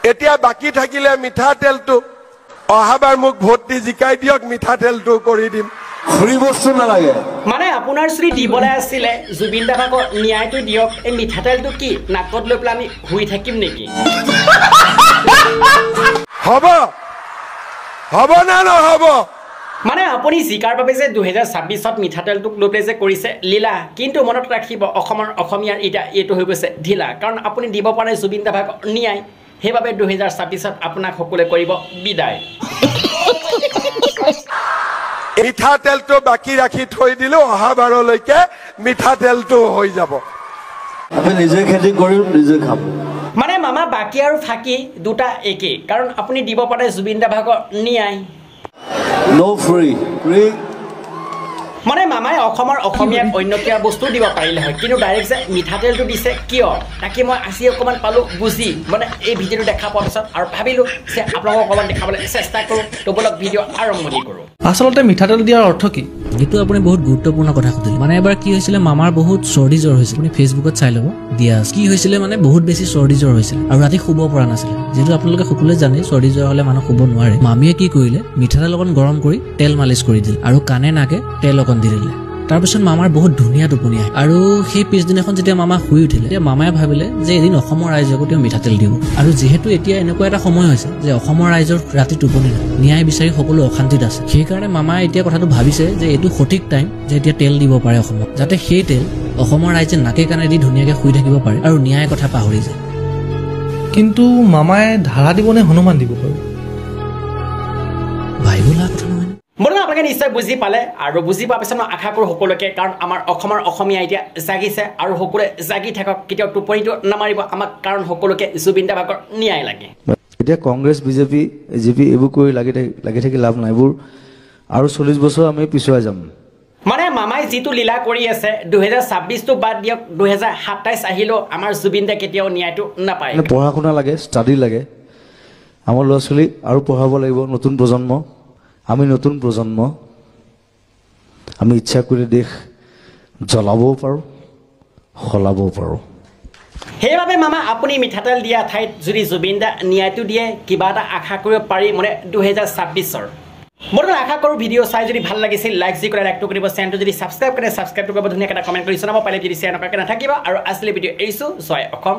এতিয়া বাকি থাকিলে মিঠাতেলটো অহাবাৰ মোক ভোট দি জিকাই দিয়ক মিঠাতেলটো কৰি দিম ফ্ৰী বস্তু নালাগে মানে আপোনাৰ শ্ৰী দিবলৈ আছিলে জুবিন দাক ন্যায়টো দিয়ক এই মিঠাতেলটো কি নাকত লৈ পেলাই আমি শুই থাকিম নেকি হ'ব হ'ব না নহ'ব মানে আপুনি জিকাৰ বাবে যে 2026ত মিঠাতেলটোক লৈ পেলাই যে কৰিছে লীলা কিন্তু মনত ৰাখিব অসমৰ অসমীয়াৰ এটা এইটো হৈ গৈছে ঢিলা কাৰণ আপুনি দিব পৰা জুবিন দাক ন্যায় সেইবাবে 2026ত আপোনাক সকলোৱে কৰিব বিদায় মিঠাতেলটো বাকি ৰাখি থৈ দিলো অহাবাৰলৈকে মিঠাতেলটো হৈ যাব আমি নিজে খেতি কৰিম নিজে খাম মানে মামা বাকি আৰু ফাকি দুটা একে কাৰণ আপুনি দিব পাৰে জুবিন দাক ন্যায় নো ফ্ৰী ফ্ৰী মানে মামাই অসমৰ অসমীয়াক অন্য কিবা বস্তু দিব পাৰিলে হয় কিন্তু ডাইৰেক্ট যে মিঠাতেলটো দিছে কিয় তাকে মই আজি অকণমান পালোঁ বুজি মানে এই ভিডিঅ'টো দেখা পোৱাৰ পিছত আৰু ভাবিলোঁ যে আপোনালোকক অকণমান দেখাবলৈ চেষ্টা কৰোঁ তো বলক ভিডিঅ' আৰম্ভণি কৰোঁ আচলতে মিঠাতেল দিয়াৰ অৰ্থ কি এইটো আপুনি বহুত গুৰুত্বপূৰ্ণ কথা সুধিলে মানে এবাৰ কি হৈছিলে মামাৰ বহুত চৰ্দি জ্বৰ হৈছিল আপুনি ফেচবুকত চাই ল'ব দিয়া কি হৈছিলে মানে বহুত বেছি চৰ্দি জ্বৰ হৈছিল আৰু ৰাতি শুব পৰা নাছিলে যিহেতু আপোনালোকে সকলোৱে জানে চৰ্দি জ্বৰ হ'লে মানুহ শুব নোৱাৰে মামীয়ে কি কৰিলে মিঠাতেল অকণ গৰম কৰি তেল মালিচ কৰি দিলে আৰু কাণে নাকে তেল অকণ দি দিলে তাৰপিছত মামাৰ বহুত ধুনীয়া টোপনি আহে আৰু সেই পিছদিনাখন যেতিয়া মামা শুই উঠিলে তেতিয়া মামাই ভাবিলে যে এদিন অসমৰ ৰাইজকো তেওঁ মিঠাতেল দিব আৰু যিহেতু এতিয়া এনেকুৱা এটা সময় হৈছে যে অসমৰ ৰাইজৰ ৰাতি টোপনি নাই ন্যায় বিচাৰি সকলো অশান্তিত আছে সেইকাৰণে মামাই এতিয়া কথাটো ভাবিছে যে এইটো সঠিক টাইম যে এতিয়া তেল দিব পাৰে অসমত যাতে সেই তেল অসমৰ ৰাইজে নাকে কাণে দি ধুনীয়াকৈ শুই থাকিব পাৰে আৰু ন্যায় কথা পাহৰি যায় কিন্তু মামাই ধাৰা দিব নে হনুমান দিব বাৰু ভাবিব লগা কথা নহয় মোৰ আপোনালোকে নিশ্চয় বুজি পালে আৰু বুজি পোৱাৰ পিছত মই আশা কৰোঁ সকলোকে কাৰণ আমাৰ অসমৰ অসমীয়া এতিয়া জাগিছে আৰু সকলোৱে জাগি থাকক কেতিয়াও টোপনিটো নামাৰিব আমাক কাৰণ সকলোকে জুবিন দাক ন্যায় লাগে এতিয়া কংগ্ৰেছ বিজেপি এজিপি এইবোৰ কৰি লাগি থাকি লাভ নাই এইবোৰ আৰু 40 বছৰ আমি পিছুৱাই যাম মানে মামাই যিটো লীলা কৰি আছে 2026টো বাদ দিয়ক 2027 আহিলেও আমাৰ জুবিন দা কেতিয়াও ন্যায়টো নাপায় পঢ়া শুনা লাগে ষ্টাডি লাগে আমাৰ ল'ৰা ছোৱালী আৰু পঢ়াব লাগিব নতুন প্ৰজন্ম আমি নতুন প্ৰজন্ম আমি ইচ্ছা কৰি দেশ জ্বলাবও পাৰোঁ সলাবও পাৰোঁ সেইবাবে মামা আপুনি মিঠাতেল দিয়া ঠাইত যদি জুবিন দা ন্যায়টো দিয়ে কিবা এটা আশা কৰিব পাৰি মানে 2026ৰ মই আশা কৰোঁ ভিডিঅ' চাই যদি ভাল লাগিছিল লাইক যি কৰে লাইকটো কৰিব চেনেলটো যদি ছাবস্ক্ৰাইব কৰে ছাবস্ক্ৰাইব কৰিব ধুনীয়াকৈ এটা কমেণ্ট কৰি জনাব পাৰিলে যদি শ্বেয়াৰ নকৰাকৈ নাথাকিব আৰু আছিলে ভিডিঅ' এৰিছোঁ জয় অসম